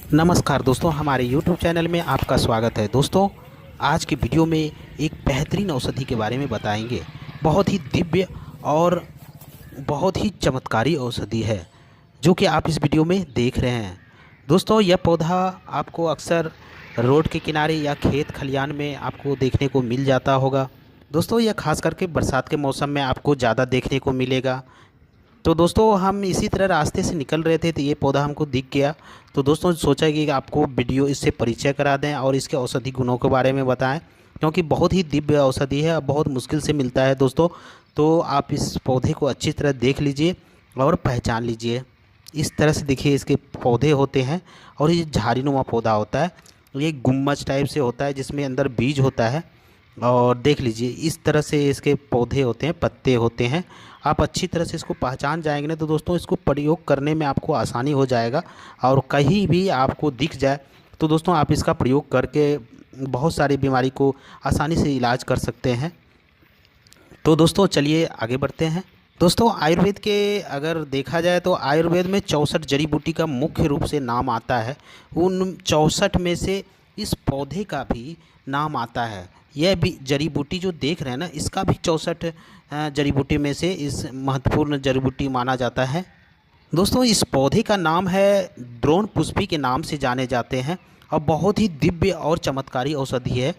नमस्कार दोस्तों, हमारे YouTube चैनल में आपका स्वागत है। दोस्तों, आज की वीडियो में एक बेहतरीन औषधि के बारे में बताएंगे। बहुत ही दिव्य और बहुत ही चमत्कारी औषधि है जो कि आप इस वीडियो में देख रहे हैं। दोस्तों, यह पौधा आपको अक्सर रोड के किनारे या खेत खलियान में आपको देखने को मिल जाता होगा। दोस्तों, यह खास करके बरसात के मौसम में आपको ज़्यादा देखने को मिलेगा। तो दोस्तों, हम इसी तरह रास्ते से निकल रहे थे तो ये पौधा हमको दिख गया। तो दोस्तों, सोचा कि आपको वीडियो इससे परिचय करा दें और इसके औषधि गुणों के बारे में बताएं, क्योंकि बहुत ही दिव्य औषधि है और बहुत मुश्किल से मिलता है दोस्तों। तो आप इस पौधे को अच्छी तरह देख लीजिए और पहचान लीजिए। इस तरह से देखिए इसके पौधे होते हैं और ये झाड़ीनुमा पौधा होता है। ये गुम्बज टाइप से होता है जिसमें अंदर बीज होता है। और देख लीजिए इस तरह से इसके पौधे होते हैं, पत्ते होते हैं। आप अच्छी तरह से इसको पहचान जाएंगे ना तो दोस्तों इसको प्रयोग करने में आपको आसानी हो जाएगा। और कहीं भी आपको दिख जाए तो दोस्तों आप इसका प्रयोग करके बहुत सारी बीमारी को आसानी से इलाज कर सकते हैं। तो दोस्तों चलिए आगे बढ़ते हैं। दोस्तों, आयुर्वेद के अगर देखा जाए तो आयुर्वेद में 64 जड़ी बूटी का मुख्य रूप से नाम आता है। उन 64 में से इस पौधे का भी नाम आता है। यह भी जड़ी बूटी जो देख रहे हैं ना, इसका भी 64 जड़ी बूटी में से इस महत्वपूर्ण जड़ी बूटी माना जाता है। दोस्तों, इस पौधे का नाम है द्रोण पुष्पी के नाम से जाने जाते हैं और बहुत ही दिव्य और चमत्कारी औषधि है।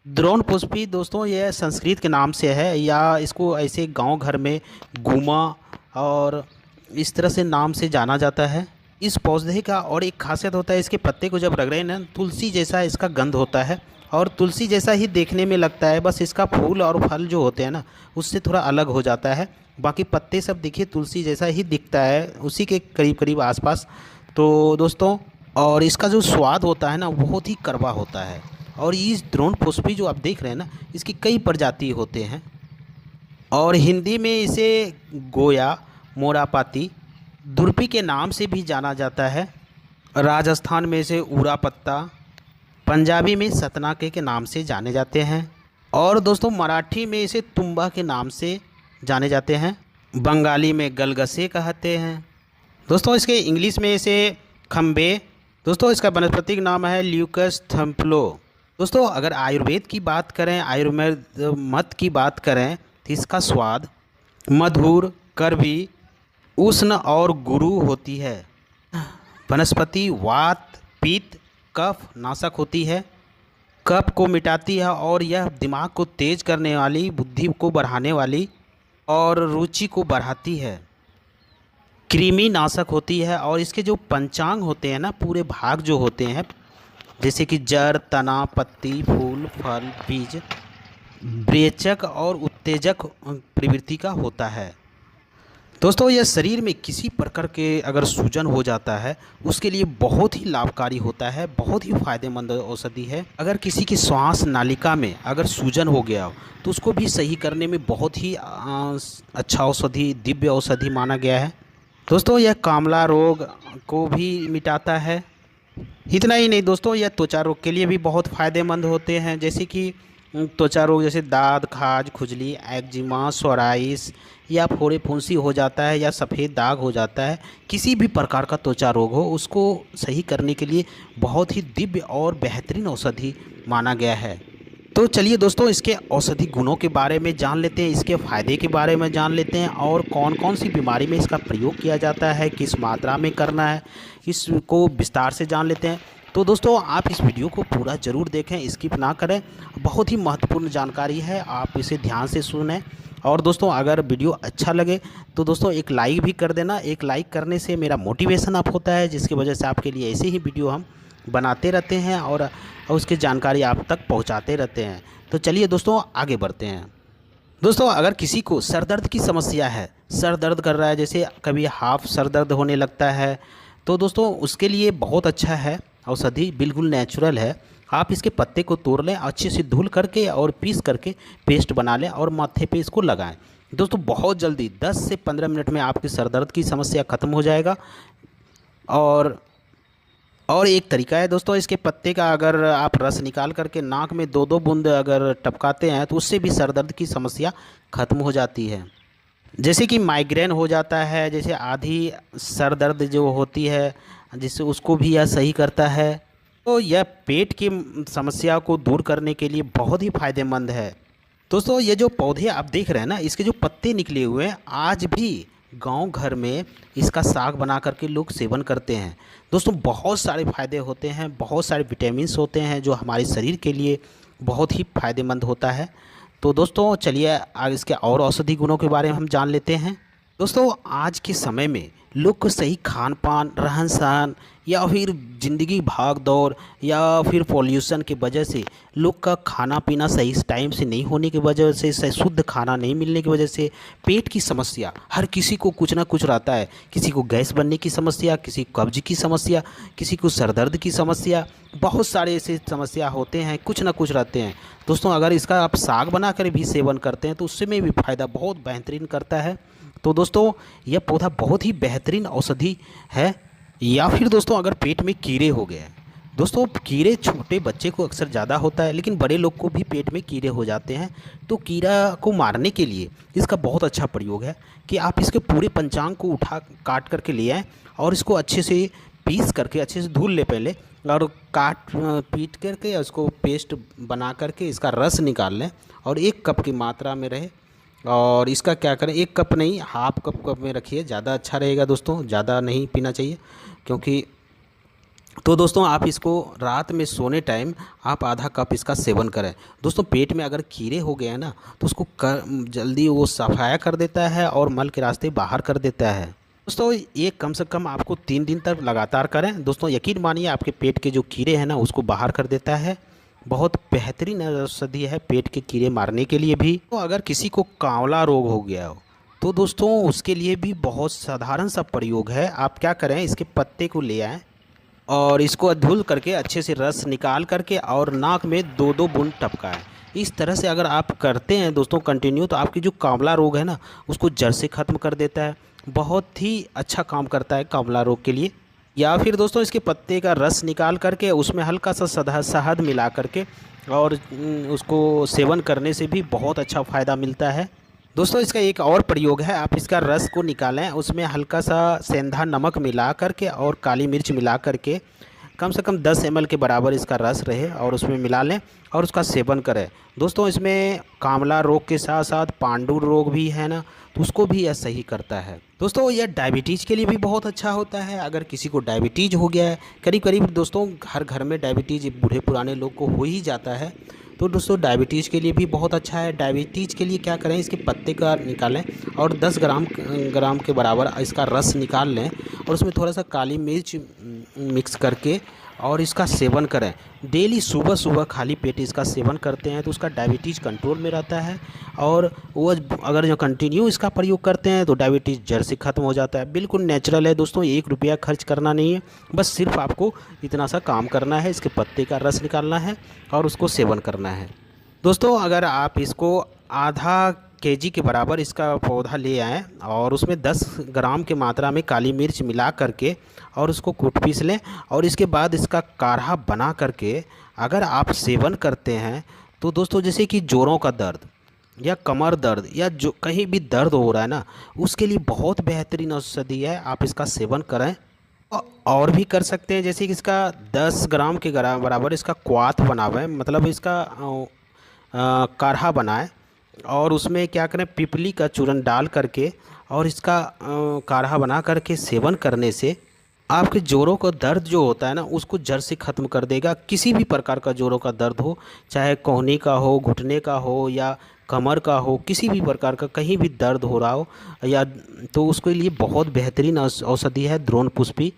द्रोण पुष्पी दोस्तों यह संस्कृत के नाम से है, या इसको ऐसे गांव घर में गुमा और इस तरह से नाम से जाना जाता है। इस पौधे का और एक खासियत होता है, इसके पत्ते को जब रगड़े ना तुलसी जैसा इसका गंध होता है और तुलसी जैसा ही देखने में लगता है। बस इसका फूल और फल जो होते हैं ना उससे थोड़ा अलग हो जाता है। बाकी पत्ते सब देखिए तुलसी जैसा ही दिखता है, उसी के करीब करीब आसपास। तो दोस्तों, और इसका जो स्वाद होता है ना बहुत ही कड़वा होता है। और इस द्रोण पुष्पी जो आप देख रहे हैं ना, इसकी कई प्रजाति होते हैं और हिंदी में इसे गोया, मोरापाती, दुर्पी के नाम से भी जाना जाता है। राजस्थान में इसे उरा पत्ता, पंजाबी में सतनाके के नाम से जाने जाते हैं और दोस्तों मराठी में इसे तुम्बा के नाम से जाने जाते हैं। बंगाली में गलगसे कहते हैं। दोस्तों, इसके इंग्लिश में इसे खम्बे। दोस्तों, इसका वनस्पतिक नाम है ल्यूकस थम्पलो। दोस्तों, अगर आयुर्वेद की बात करें, आयुर्वेद मत की बात करें तो इसका स्वाद मधुर, कड़वी, उष्ण और गुरु होती है। वनस्पति वात, पित्त, कफ नाशक होती है, कफ को मिटाती है और यह दिमाग को तेज करने वाली, बुद्धि को बढ़ाने वाली और रुचि को बढ़ाती है। कृमि नाशक होती है और इसके जो पंचांग होते हैं ना, पूरे भाग जो होते हैं जैसे कि जड़, तना, पत्ती, फूल, फल, बीज, रेचक और उत्तेजक प्रवृत्ति का होता है। दोस्तों, यह शरीर में किसी प्रकार के अगर सूजन हो जाता है उसके लिए बहुत ही लाभकारी होता है, बहुत ही फायदेमंद औषधि है। अगर किसी की श्वास नालिका में अगर सूजन हो गया हो तो उसको भी सही करने में बहुत ही अच्छा औषधि, दिव्य औषधि माना गया है। दोस्तों, यह कामला रोग को भी मिटाता है। इतना ही नहीं दोस्तों, यह त्वचा रोग के लिए भी बहुत फ़ायदेमंद होते हैं, जैसे कि त्वचा रोग जैसे दाद, खाज, खुजली, एक्जिमा, सोराइस या फोड़े फुंसी हो जाता है या सफ़ेद दाग हो जाता है। किसी भी प्रकार का त्वचा रोग हो उसको सही करने के लिए बहुत ही दिव्य और बेहतरीन औषधि माना गया है। तो चलिए दोस्तों, इसके औषधि गुणों के बारे में जान लेते हैं, इसके फ़ायदे के बारे में जान लेते हैं और कौन कौन सी बीमारी में इसका प्रयोग किया जाता है, किस मात्रा में करना है, इसको विस्तार से जान लेते हैं। तो दोस्तों, आप इस वीडियो को पूरा ज़रूर देखें, स्किप ना करें। बहुत ही महत्वपूर्ण जानकारी है, आप इसे ध्यान से सुनें। और दोस्तों, अगर वीडियो अच्छा लगे तो दोस्तों एक लाइक भी कर देना। एक लाइक करने से मेरा मोटिवेशन अप होता है, जिसकी वजह से आपके लिए ऐसे ही वीडियो हम बनाते रहते हैं और उसकी जानकारी आप तक पहुंचाते रहते हैं। तो चलिए दोस्तों आगे बढ़ते हैं। दोस्तों, अगर किसी को सर दर्द की समस्या है, सर दर्द कर रहा है, जैसे कभी हाफ सर दर्द होने लगता है, तो दोस्तों उसके लिए बहुत अच्छा है औषधि, बिल्कुल नेचुरल है। आप इसके पत्ते को तोड़ लें, अच्छे से धुल करके और पीस करके पेस्ट बना लें और माथे पे इसको लगाएं। दोस्तों, बहुत जल्दी 10 से 15 मिनट में आपकी सर दर्द की समस्या ख़त्म हो जाएगा। और एक तरीका है दोस्तों, इसके पत्ते का अगर आप रस निकाल करके नाक में 2-2 बूंद अगर टपकाते हैं तो उससे भी सर दर्द की समस्या ख़त्म हो जाती है। जैसे कि माइग्रेन हो जाता है, जैसे आधी सर दर्द जो होती है, जिससे उसको भी यह सही करता है। तो यह पेट की समस्या को दूर करने के लिए बहुत ही फायदेमंद है। दोस्तों ये जो पौधे आप देख रहे हैं ना, इसके जो पत्ते निकले हुए हैं, आज भी गांव घर में इसका साग बना करके लोग सेवन करते हैं। दोस्तों बहुत सारे फायदे होते हैं, बहुत सारे विटामिन्स होते हैं जो हमारे शरीर के लिए बहुत ही फायदेमंद होता है। तो दोस्तों चलिए आगे इसके और औषधि गुणों के बारे में हम जान लेते हैं। दोस्तों आज के समय में लोग को सही खान पान, रहन सहन या फिर ज़िंदगी भाग दौड़ या फिर पॉल्यूशन की वजह से लोग का खाना पीना सही टाइम से नहीं होने की वजह से, सही शुद्ध खाना नहीं मिलने की वजह से पेट की समस्या हर किसी को कुछ ना कुछ रहता है। किसी को गैस बनने की समस्या, किसी को कब्ज की समस्या, किसी को सर दर्द की समस्या, बहुत सारे ऐसे समस्या होते हैं, कुछ ना कुछ रहते हैं। दोस्तों अगर इसका आप साग बना कर भी सेवन करते हैं तो उससे में भी फ़ायदा बहुत बेहतरीन करता है। तो दोस्तों यह पौधा बहुत ही बेहतरीन औषधि है। या फिर दोस्तों अगर पेट में कीड़े हो गए, दोस्तों कीड़े छोटे बच्चे को अक्सर ज़्यादा होता है लेकिन बड़े लोग को भी पेट में कीड़े हो जाते हैं। तो कीड़ा को मारने के लिए इसका बहुत अच्छा प्रयोग है कि आप इसके पूरे पंचांग को उठा काट करके ले आएँ और इसको अच्छे से पीस करके अच्छे से धुल ले पहले, और काट पीट करके उसको पेस्ट बना करके इसका रस निकाल लें और 1 कप की मात्रा में रहे। और इसका क्या करें, 1 कप नहीं, हाफ कप में रखिए, ज़्यादा अच्छा रहेगा दोस्तों, ज़्यादा नहीं पीना चाहिए क्योंकि। तो दोस्तों आप इसको रात में सोने टाइम आप आधा कप इसका सेवन करें। दोस्तों पेट में अगर कीड़े हो गए हैं ना तो उसको जल्दी वो सफाया कर देता है और मल के रास्ते बाहर कर देता है। दोस्तों ये कम से कम आपको 3 दिन तक लगातार करें। दोस्तों यकीन मानिए आपके पेट के जो कीड़े हैं ना उसको बाहर कर देता है। बहुत बेहतरीन औषधि है पेट के कीड़े मारने के लिए भी। तो अगर किसी को कांवला रोग हो गया हो तो दोस्तों उसके लिए भी बहुत साधारण सा प्रयोग है। आप क्या करें, इसके पत्ते को ले आएँ और इसको धुल करके अच्छे से रस निकाल करके और नाक में 2-2 बूंद टपकाएं। इस तरह से अगर आप करते हैं दोस्तों कंटिन्यू, तो आपकी जो कांवला रोग है ना उसको जड़ से ख़त्म कर देता है। बहुत ही अच्छा काम करता है कांवला रोग के लिए। या फिर दोस्तों इसके पत्ते का रस निकाल करके उसमें हल्का सा शहद मिला करके और उसको सेवन करने से भी बहुत अच्छा फ़ायदा मिलता है। दोस्तों इसका एक और प्रयोग है, आप इसका रस को निकालें, उसमें हल्का सा सेंधा नमक मिला करके और काली मिर्च मिला करके कम से कम 10 ml के बराबर इसका रस रहे और उसमें मिला लें और उसका सेवन करें। दोस्तों इसमें कांवला रोग के साथ साथ पांडु रोग भी है ना, तो उसको भी यह सही करता है। दोस्तों यह डायबिटीज़ के लिए भी बहुत अच्छा होता है। अगर किसी को डायबिटीज़ हो गया है, करीब करीब दोस्तों हर घर में डायबिटीज़ बूढ़े पुराने लोग को हो ही जाता है, तो दोस्तों डायबिटीज़ के लिए भी बहुत अच्छा है। डायबिटीज़ के लिए क्या करें, इसके पत्ते का निकालें और 10 ग्राम के बराबर इसका रस निकाल लें और उसमें थोड़ा सा काली मिर्च मिक्स करके और इसका सेवन करें। डेली सुबह सुबह खाली पेट इसका सेवन करते हैं तो उसका डायबिटीज़ कंट्रोल में रहता है। और वो अगर जो कंटिन्यू इसका प्रयोग करते हैं तो डायबिटीज़ जड़ से ख़त्म हो जाता है। बिल्कुल नेचुरल है दोस्तों, 1 रुपया खर्च करना नहीं है, बस सिर्फ आपको इतना सा काम करना है, इसके पत्ते का रस निकालना है और उसको सेवन करना है। दोस्तों अगर आप इसको आधा केजी के बराबर इसका पौधा ले आएँ और उसमें 10 ग्राम की मात्रा में काली मिर्च मिला करके और उसको कूट पीस लें और इसके बाद इसका काढ़ा बना करके अगर आप सेवन करते हैं तो दोस्तों जैसे कि जोड़ों का दर्द या कमर दर्द या जो कहीं भी दर्द हो रहा है ना, उसके लिए बहुत बेहतरीन औषधि है। आप इसका सेवन करें और भी कर सकते हैं, जैसे कि इसका 10 ग्राम के बराबर इसका क्वाथ बनावें, मतलब इसका काढ़ा बनाएं और उसमें क्या करें, पिपली का चूरन डाल करके और इसका काढ़ा बना करके सेवन करने से आपके जोड़ों का दर्द जो होता है ना उसको जड़ से ख़त्म कर देगा। किसी भी प्रकार का जोड़ों का दर्द हो, चाहे कोहनी का हो, घुटने का हो या कमर का हो, किसी भी प्रकार का कहीं भी दर्द हो रहा हो या, तो उसके लिए बहुत बेहतरीन औषधि है द्रोण पुष्पी।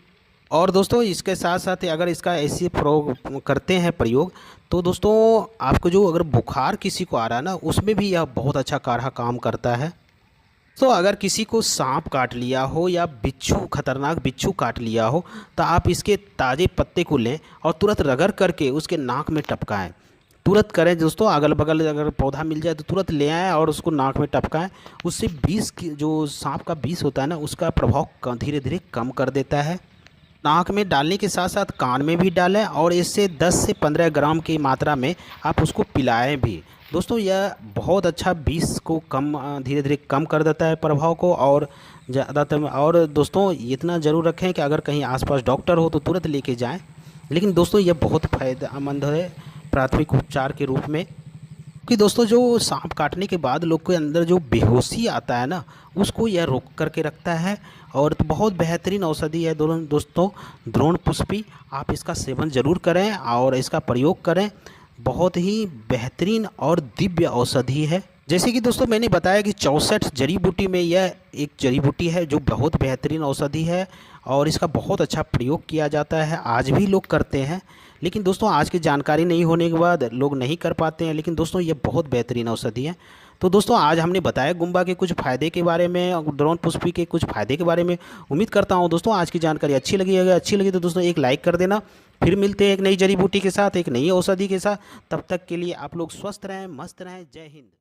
और दोस्तों इसके साथ साथ अगर इसका ऐसे प्रयोग करते हैं प्रयोग, तो दोस्तों आपको जो अगर बुखार किसी को आ रहा है ना उसमें भी यह बहुत अच्छा काढ़ा काम करता है। तो अगर किसी को सांप काट लिया हो या बिच्छू, खतरनाक बिच्छू काट लिया हो, तो आप इसके ताज़े पत्ते को लें और तुरंत रगड़ करके उसके नाक में टपकाएं। तुरंत करें दोस्तों, अगल बगल अगर पौधा मिल जाए तो तुरंत ले आएँ और उसको नाक में टपकाएं। उससे विष जो सांप का विष होता है ना उसका प्रभाव धीरे धीरे कम कर देता है। नाक में डालने के साथ साथ कान में भी डालें और इससे 10 से 15 ग्राम की मात्रा में आप उसको पिलाएं भी। दोस्तों यह बहुत अच्छा विष को कम धीरे धीरे कम कर देता है प्रभाव को। और ज़्यादातर और दोस्तों इतना ज़रूर रखें कि अगर कहीं आसपास डॉक्टर हो तो तुरंत लेके जाएं। लेकिन दोस्तों यह बहुत फ़ायदेमंद है प्राथमिक उपचार के रूप में। कि दोस्तों जो सांप काटने के बाद लोग के अंदर जो बेहोशी आता है ना, उसको यह रोक करके रखता है। और तो बहुत बेहतरीन औषधि है दोस्तों द्रोण पुष्पी। आप इसका सेवन ज़रूर करें और इसका प्रयोग करें। बहुत ही बेहतरीन और दिव्य औषधि है। जैसे कि दोस्तों मैंने बताया कि 64 जड़ी बूटी में यह एक जड़ी बूटी है जो बहुत बेहतरीन औषधि है और इसका बहुत अच्छा प्रयोग किया जाता है, आज भी लोग करते हैं। लेकिन दोस्तों आज की जानकारी नहीं होने के बाद लोग नहीं कर पाते हैं। लेकिन दोस्तों ये बहुत बेहतरीन औषधि है। तो दोस्तों आज हमने बताया गुम्बा के कुछ फ़ायदे के बारे में और द्रोण पुष्पी के कुछ फ़ायदे के बारे में। उम्मीद करता हूँ दोस्तों आज की जानकारी अच्छी लगी। अगर अच्छी लगी तो दोस्तों एक लाइक कर देना। फिर मिलते हैं एक नई जड़ी बूटी के साथ, एक नई औषधि के साथ। तब तक के लिए आप लोग स्वस्थ रहें, मस्त रहें। जय हिंद।